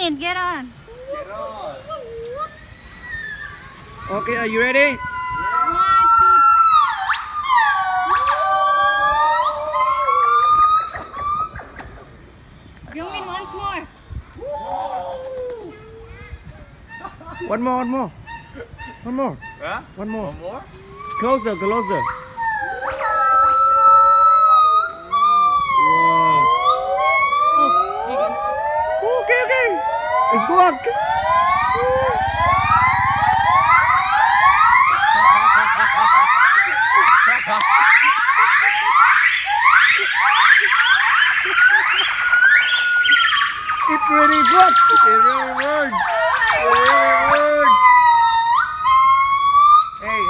Min, get on. Okay, are you ready? Min, once more. One more, one more. One more. Huh? One more. One more? Closer, closer. Okay, okay. It's work. It really works. It really works. It really works. Hey.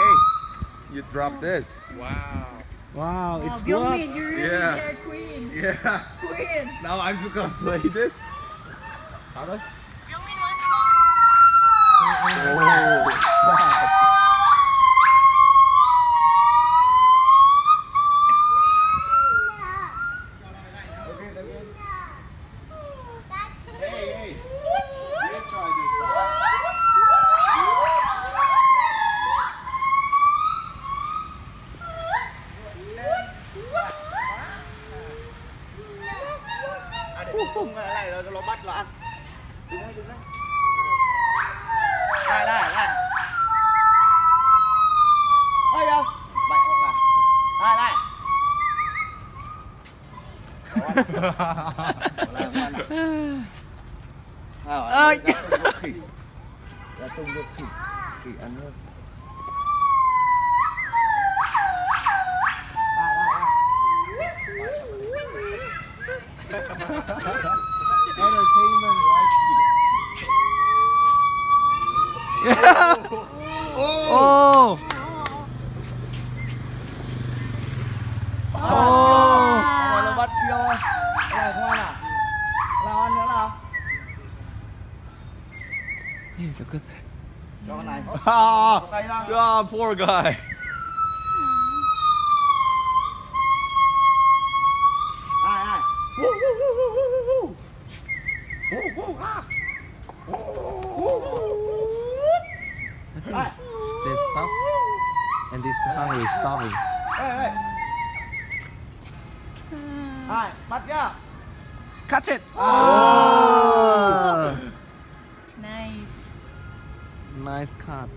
You dropped this. Wow, Oh, it's Min, work. you're really Yeah. their queen. Yeah. Queen. Now I'm just gonna play this. How do I? Min, once more. Oh. Hey. Let's try this out. Để tung cái này rồi nó bắt vào ăn. Đứng đây. Này. Ơi đâu? Bậy hoặc là. Này. Ơi. Đã tung được khỉ ăn hơn. Entertainment Oh. Nó bắt siêu không? Cái này không ăn à? Nào ăn nữa nào? Cho con này. Tay ra. Oh, poor guy. Ai. This stuff and this hungry starving. Ê. Ai, bắt nhá. Catch it. Nice. Nice cut.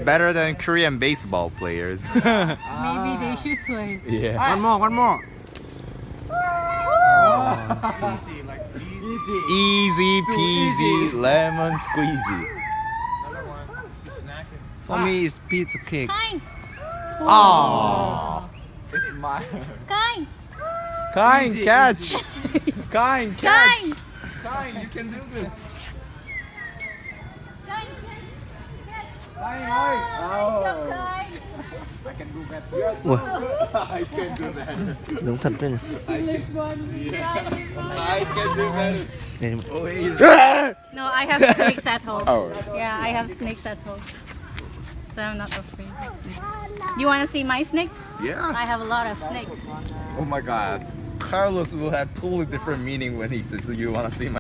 Better than Korean baseball players. Maybe they should play. Yeah. One more. Easy, like easy. Easy peasy lemon squeezy. Another one. She's snacking. For me, it's pizza cake. Kind. Oh. It's my. Kind. Kind Easy, catch. easy. Kind catch. Kind. Fine, you can do this. Kind. Fine, ơi. Kind. I can do that. Yes. I can do that. Giống thật đấy này. I can do that. Đây. No, I have snakes at home. Oh. Yeah, I have snakes at home. So I'm not afraid of snakes. You want to see my snakes? Yeah. I have a lot of snakes. Oh my gosh. Carlos will have totally different meaning when he says, "You want to see my."